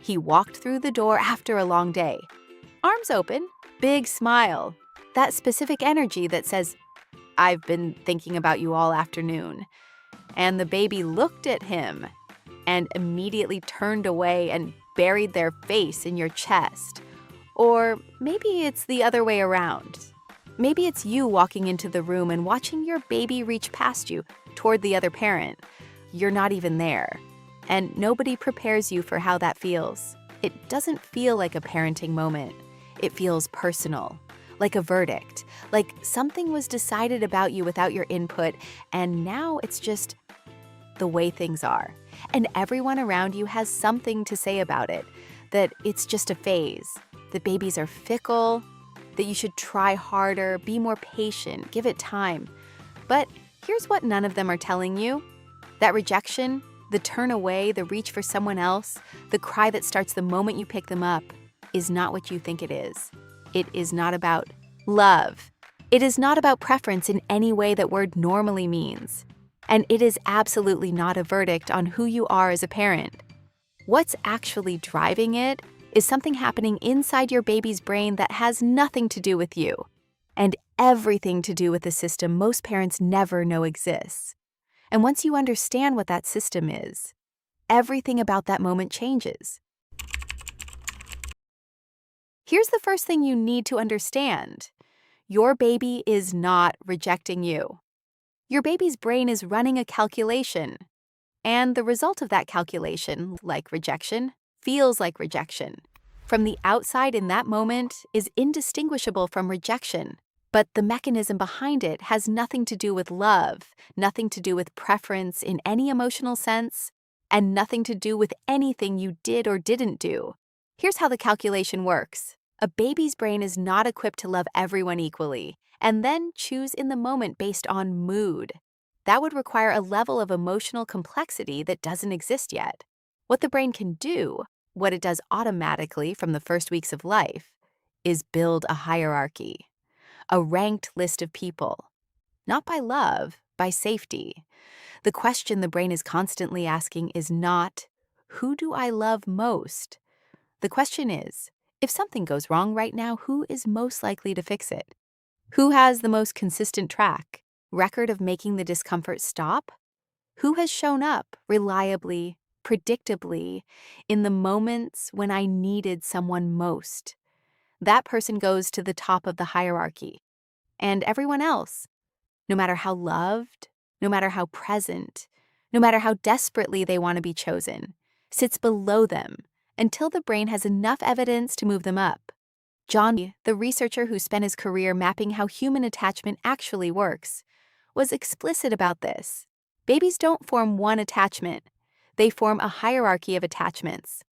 He walked through the door after a long day. Arms open, big smile. That specific energy that says, "I've been thinking about you all afternoon." And the baby looked at him and immediately turned away and buried their face in your chest. Or maybe it's the other way around. Maybe it's you walking into the room and watching your baby reach past you toward the other parent. You're not even there. And nobody prepares you for how that feels. It doesn't feel like a parenting moment. It feels personal, like a verdict, like something was decided about you without your input, and now it's just the way things are. And everyone around you has something to say about it, that it's just a phase, that babies are fickle, that you should try harder, be more patient, give it time. But here's what none of them are telling you. That rejection, the turn away, the reach for someone else, the cry that starts the moment you pick them up, is not what you think it is. It is not about love. It is not about preference in any way that word normally means. And it is absolutely not a verdict on who you are as a parent. What's actually driving it is something happening inside your baby's brain that has nothing to do with you, and everything to do with a system most parents never know exists. And once you understand what that system is, everything about that moment changes. Here's the first thing you need to understand. Your baby is not rejecting you. Your baby's brain is running a calculation. And the result of that calculation, like rejection, feels like rejection. From the outside in that moment is indistinguishable from rejection. But the mechanism behind it has nothing to do with love, nothing to do with preference in any emotional sense, and nothing to do with anything you did or didn't do. Here's how the calculation works. A baby's brain is not equipped to love everyone equally, and then choose in the moment based on mood. That would require a level of emotional complexity that doesn't exist yet. What the brain can do, what it does automatically from the first weeks of life, is build a hierarchy. A ranked list of people. Not by love, by safety. The question the brain is constantly asking is not, who do I love most? The question is, if something goes wrong right now, who is most likely to fix it? Who has the most consistent record of making the discomfort stop? Who has shown up reliably, predictably, in the moments when I needed someone most? That person goes to the top of the hierarchy. And everyone else, no matter how loved, no matter how present, no matter how desperately they want to be chosen, sits below them until the brain has enough evidence to move them up. John, the researcher who spent his career mapping how human attachment actually works, was explicit about this. Babies don't form one attachment. They form a hierarchy of attachments.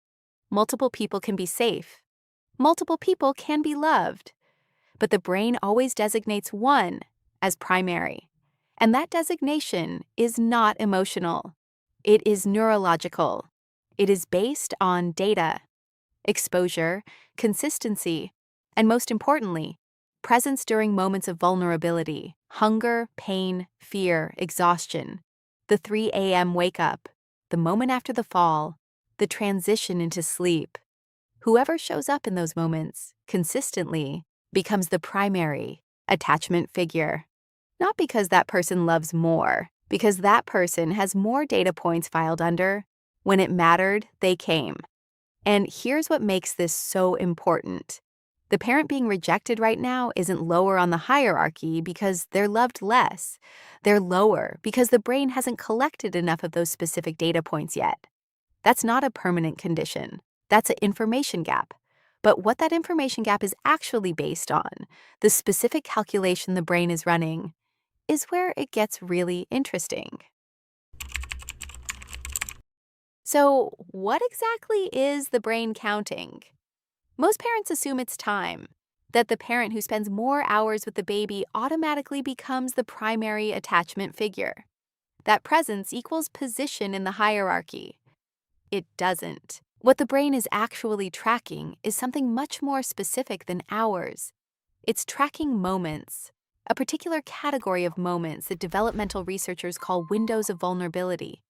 Multiple people can be safe. Multiple people can be loved. But the brain always designates one as primary. And that designation is not emotional. It is neurological. It is based on data, exposure, consistency, and most importantly, presence during moments of vulnerability, hunger, pain, fear, exhaustion, the 3 a.m. wake up, the moment after the fall, the transition into sleep. Whoever shows up in those moments consistently becomes the primary attachment figure. Not because that person loves more, because that person has more data points filed under. When it mattered, they came. And here's what makes this so important. The parent being rejected right now isn't lower on the hierarchy because they're loved less. They're lower because the brain hasn't collected enough of those specific data points yet. That's not a permanent condition. That's an information gap. But what that information gap is actually based on, the specific calculation the brain is running, is where it gets really interesting. So, what exactly is the brain counting? Most parents assume it's time, that the parent who spends more hours with the baby automatically becomes the primary attachment figure. That presence equals position in the hierarchy. It doesn't. What the brain is actually tracking is something much more specific than hours. It's tracking moments, a particular category of moments that developmental researchers call windows of vulnerability.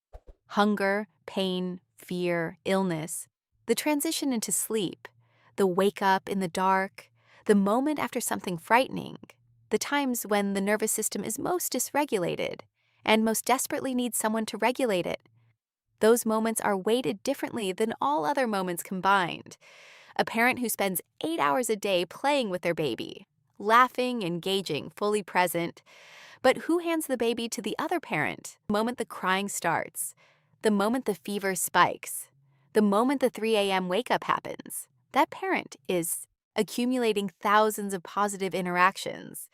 Hunger, pain, fear, illness. The transition into sleep, the wake up in the dark, the moment after something frightening, the times when the nervous system is most dysregulated and most desperately needs someone to regulate it. Those moments are weighted differently than all other moments combined. A parent who spends 8 hours a day playing with their baby, laughing, engaging, fully present, but who hands the baby to the other parent the moment the crying starts, the moment the fever spikes, the moment the 3 a.m. wake-up happens? That parent is accumulating thousands of positive interactions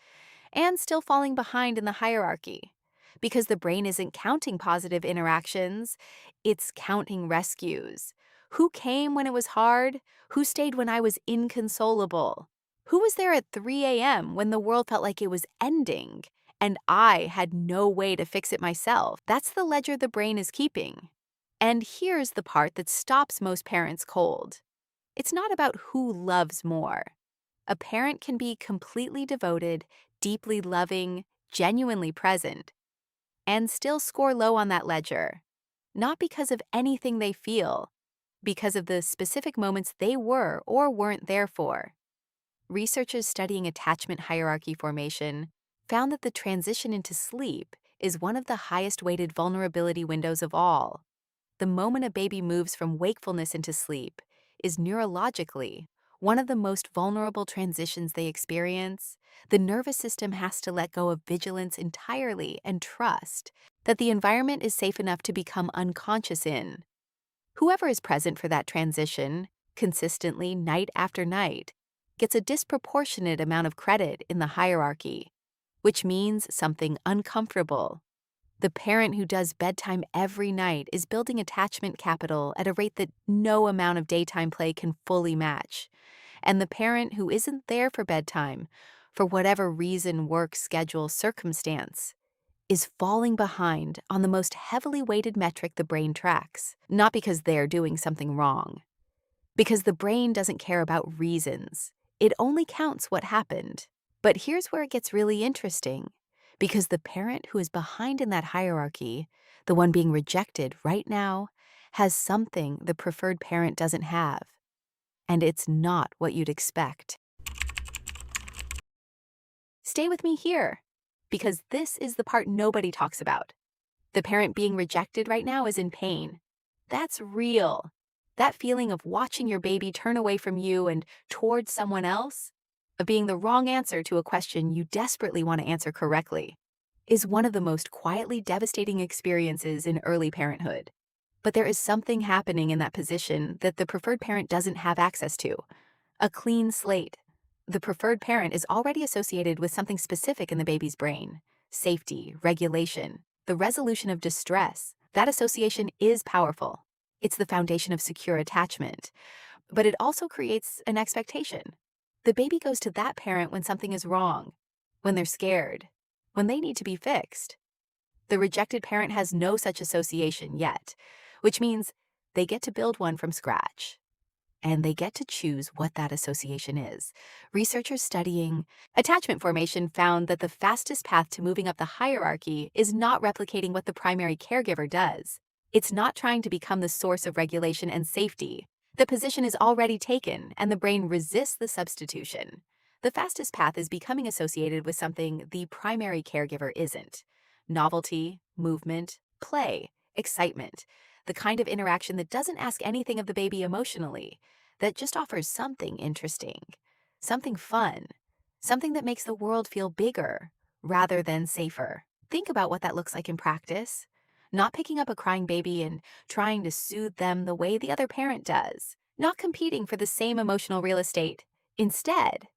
and still falling behind in the hierarchy because the brain isn't counting positive interactions, it's counting rescues. Who came when it was hard? Who stayed when I was inconsolable? Who was there at 3 a.m. when the world felt like it was ending and I had no way to fix it myself? That's the ledger the brain is keeping. And here's the part that stops most parents cold. It's not about who loves more. A parent can be completely devoted, deeply loving, genuinely present, and still score low on that ledger. Not because of anything they feel, because of the specific moments they were or weren't there for. Researchers studying attachment hierarchy formation found that the transition into sleep is one of the highest weighted vulnerability windows of all. The moment a baby moves from wakefulness into sleep is neurologically one of the most vulnerable transitions they experience. The nervous system has to let go of vigilance entirely and trust that the environment is safe enough to become unconscious in. Whoever is present for that transition, consistently night after night, gets a disproportionate amount of credit in the hierarchy, which means something uncomfortable. The parent who does bedtime every night is building attachment capital at a rate that no amount of daytime play can fully match. And the parent who isn't there for bedtime, for whatever reason, work, schedule, circumstance, is falling behind on the most heavily weighted metric the brain tracks, not because they're doing something wrong. Because the brain doesn't care about reasons. It only counts what happened. But here's where it gets really interesting. Because the parent who is behind in that hierarchy, the one being rejected right now, has something the preferred parent doesn't have. And it's not what you'd expect. Stay with me here, because this is the part nobody talks about. The parent being rejected right now is in pain. That's real. That feeling of watching your baby turn away from you and towards someone else, of being the wrong answer to a question you desperately want to answer correctly, is one of the most quietly devastating experiences in early parenthood. But there is something happening in that position that the preferred parent doesn't have access to. A clean slate. The preferred parent is already associated with something specific in the baby's brain: safety, regulation, the resolution of distress. That association is powerful. It's the foundation of secure attachment, but it also creates an expectation. The baby goes to that parent when something is wrong, when they're scared, when they need to be fixed. The rejected parent has no such association yet, which means they get to build one from scratch. And they get to choose what that association is. Researchers studying attachment formation found that the fastest path to moving up the hierarchy is not replicating what the primary caregiver does. It's not trying to become the source of regulation and safety. The position is already taken, and the brain resists the substitution. The fastest path is becoming associated with something the primary caregiver isn't: novelty, movement, play, excitement. The kind of interaction that doesn't ask anything of the baby emotionally, that just offers something interesting, something fun, something that makes the world feel bigger rather than safer. Think about what that looks like in practice. Not picking up a crying baby and trying to soothe them the way the other parent does. Not competing for the same emotional real estate. Instead,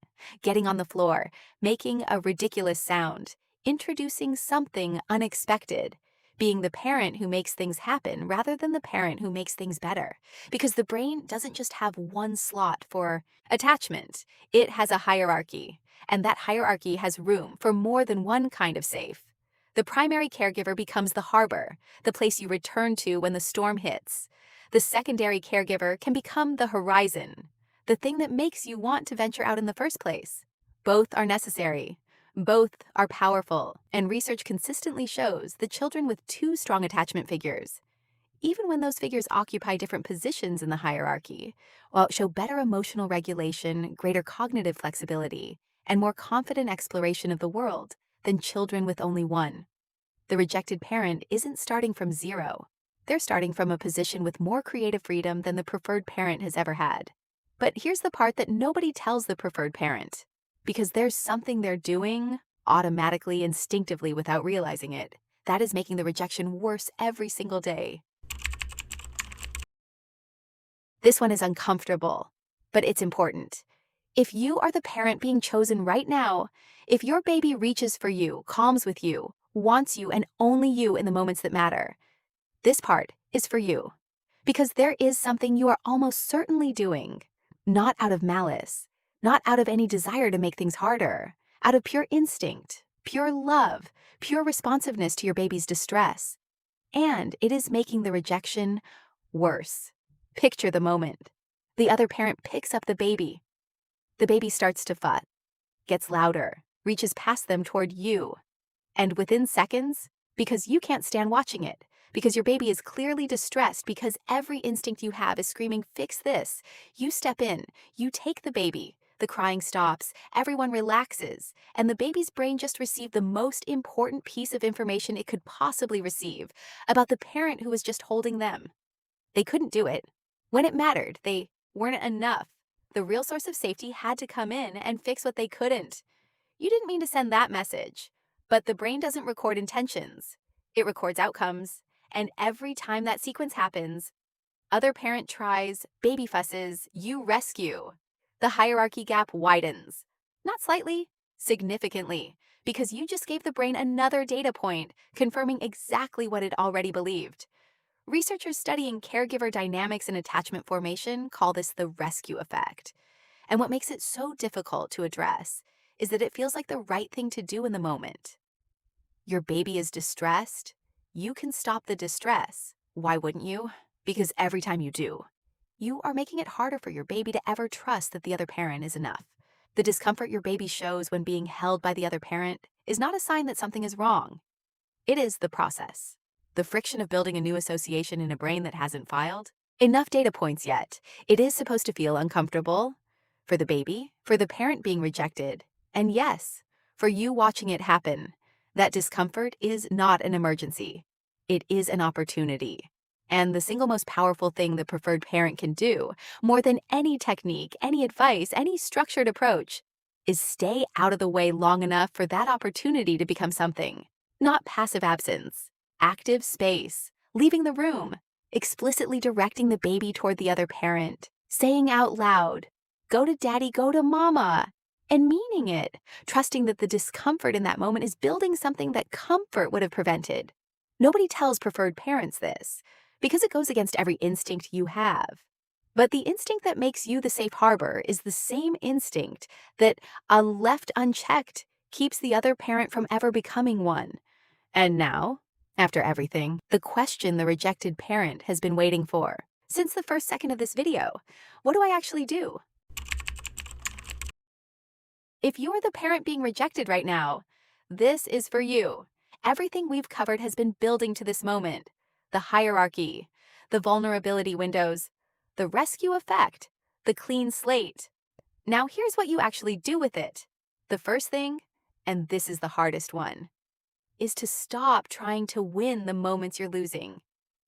getting on the floor, making a ridiculous sound, introducing something unexpected, being the parent who makes things happen rather than the parent who makes things better. Because the brain doesn't just have one slot for attachment, it has a hierarchy, and that hierarchy has room for more than one kind of safe. The primary caregiver becomes the harbor, the place you return to when the storm hits. The secondary caregiver can become the horizon, the thing that makes you want to venture out in the first place. Both are necessary. Both are powerful, and research consistently shows that children with two strong attachment figures, even when those figures occupy different positions in the hierarchy, while show better emotional regulation, greater cognitive flexibility, and more confident exploration of the world than children with only one. The rejected parent isn't starting from zero. They're starting from a position with more creative freedom than the preferred parent has ever had. But here's the part that nobody tells the preferred parent. Because there's something they're doing, automatically, instinctively, without realizing it, that is making the rejection worse every single day. This one is uncomfortable, but it's important. If you are the parent being chosen right now, if your baby reaches for you, calms with you, wants you and only you in the moments that matter, this part is for you. Because there is something you are almost certainly doing, not out of malice, not out of any desire to make things harder, out of pure instinct, pure love, pure responsiveness to your baby's distress. And it is making the rejection worse. Picture the moment. The other parent picks up the baby. The baby starts to fuss, gets louder, reaches past them toward you. And within seconds, because you can't stand watching it, because your baby is clearly distressed, because every instinct you have is screaming, fix this, you step in, you take the baby, the crying stops, everyone relaxes, and the baby's brain just received the most important piece of information it could possibly receive about the parent who was just holding them. They couldn't do it. When it mattered, they weren't enough. The real source of safety had to come in and fix what they couldn't. You didn't mean to send that message, but the brain doesn't record intentions. It records outcomes, and every time that sequence happens, other parent tries, baby fusses, you rescue. The hierarchy gap widens. Not slightly, significantly, because you just gave the brain another data point, confirming exactly what it already believed. Researchers studying caregiver dynamics and attachment formation call this the rescue effect. And what makes it so difficult to address is that it feels like the right thing to do in the moment. Your baby is distressed. You can stop the distress. Why wouldn't you? Because every time you do, you are making it harder for your baby to ever trust that the other parent is enough. The discomfort your baby shows when being held by the other parent is not a sign that something is wrong. It is the process. The friction of building a new association in a brain that hasn't filed enough data points yet. It is supposed to feel uncomfortable for the baby, for the parent being rejected, and yes, for you watching it happen. That discomfort is not an emergency. It is an opportunity. And the single most powerful thing the preferred parent can do, more than any technique, any advice, any structured approach, is stay out of the way long enough for that opportunity to become something. Not passive absence, active space, leaving the room, explicitly directing the baby toward the other parent, saying out loud, go to daddy, go to mama, and meaning it, trusting that the discomfort in that moment is building something that comfort would have prevented. Nobody tells preferred parents this, because it goes against every instinct you have. But the instinct that makes you the safe harbor is the same instinct that, left unchecked, keeps the other parent from ever becoming one. And now, after everything, the question the rejected parent has been waiting for. Since the first second of this video, what do I actually do? If you're the parent being rejected right now, this is for you. Everything we've covered has been building to this moment. The hierarchy, the vulnerability windows, the rescue effect, the clean slate. Now here's what you actually do with it. The first thing, and this is the hardest one, is to stop trying to win the moments you're losing.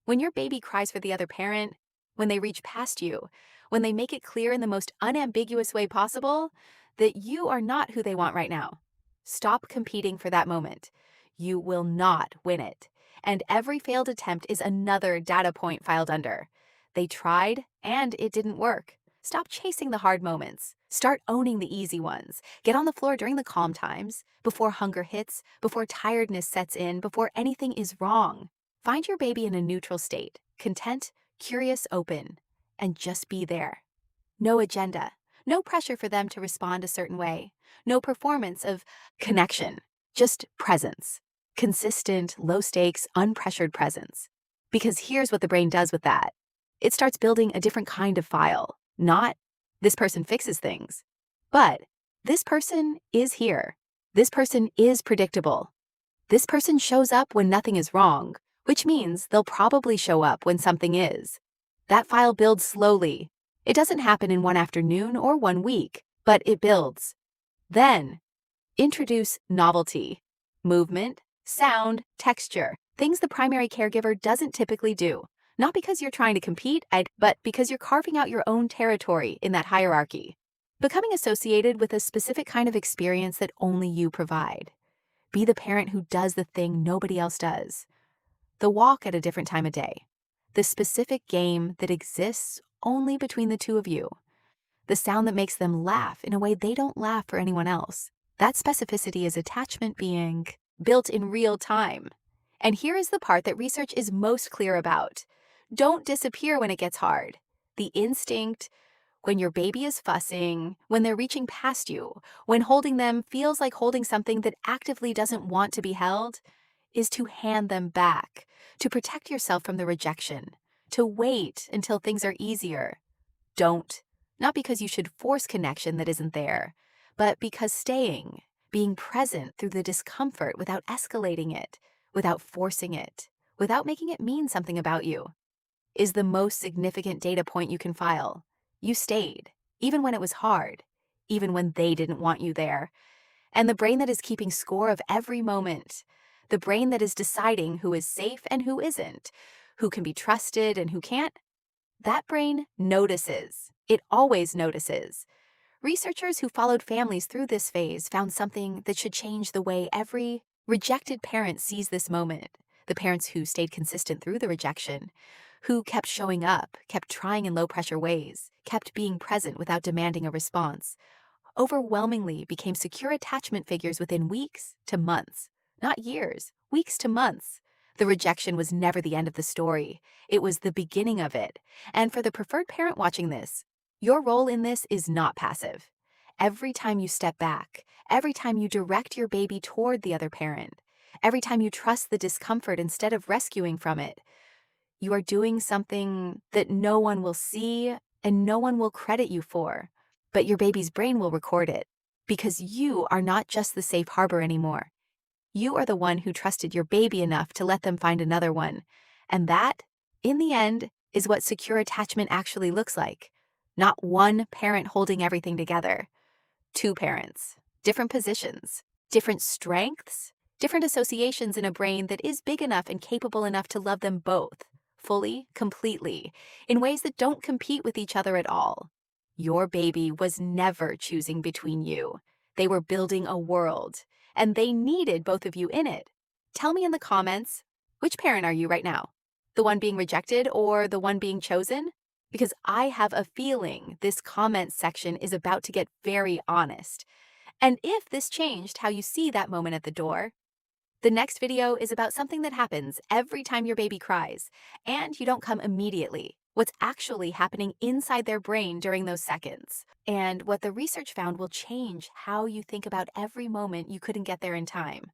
When your baby cries for the other parent, when they reach past you, when they make it clear in the most unambiguous way possible that you are not who they want right now, stop competing for that moment. You will not win it. And every failed attempt is another data point filed under. They tried and it didn't work. Stop chasing the hard moments. Start owning the easy ones. Get on the floor during the calm times, before hunger hits, before tiredness sets in, before anything is wrong. Find your baby in a neutral state, content, curious, open, and just be there. No agenda, no pressure for them to respond a certain way, no performance of connection, just presence. Consistent, low stakes, unpressured presence. Because here's what the brain does with that. It starts building a different kind of file. Not, this person fixes things, but this person is here. This person is predictable. This person shows up when nothing is wrong, which means they'll probably show up when something is. That file builds slowly. It doesn't happen in one afternoon or 1 week, but it builds. Then, introduce novelty, movement, sound, texture, things the primary caregiver doesn't typically do. Not because you're trying to compete, but because you're carving out your own territory in that hierarchy. Becoming associated with a specific kind of experience that only you provide. Be the parent who does the thing nobody else does. The walk at a different time of day. The specific game that exists only between the two of you. The sound that makes them laugh in a way they don't laugh for anyone else. That specificity is attachment being built in real time. And here is the part that research is most clear about. Don't disappear when it gets hard. The instinct, when your baby is fussing, when they're reaching past you, when holding them feels like holding something that actively doesn't want to be held, is to hand them back, to protect yourself from the rejection, to wait until things are easier. Don't. Not because you should force connection that isn't there, but because staying, being present through the discomfort without escalating it, without forcing it, without making it mean something about you, is the most significant data point you can file. You stayed, even when it was hard, even when they didn't want you there. And the brain that is keeping score of every moment, the brain that is deciding who is safe and who isn't, who can be trusted and who can't, that brain notices. It always notices. Researchers who followed families through this phase found something that should change the way every rejected parent sees this moment. The parents who stayed consistent through the rejection, who kept showing up, kept trying in low-pressure ways, kept being present without demanding a response, overwhelmingly became secure attachment figures within weeks to months. Not years, weeks to months. The rejection was never the end of the story. It was the beginning of it. And for the preferred parent watching this, your role in this is not passive. Every time you step back, every time you direct your baby toward the other parent, every time you trust the discomfort instead of rescuing from it, you are doing something that no one will see and no one will credit you for. But your baby's brain will record it, because you are not just the safe harbor anymore. You are the one who trusted your baby enough to let them find another one. And that, in the end, is what secure attachment actually looks like. Not one parent holding everything together. Two parents, different positions, different strengths, different associations in a brain that is big enough and capable enough to love them both, fully, completely, in ways that don't compete with each other at all. Your baby was never choosing between you. They were building a world, and they needed both of you in it. Tell me in the comments, which parent are you right now? The one being rejected or the one being chosen? Because I have a feeling this comment section is about to get very honest. And if this changed how you see that moment at the door, the next video is about something that happens every time your baby cries, and you don't come immediately. What's actually happening inside their brain during those seconds. And what the research found will change how you think about every moment you couldn't get there in time.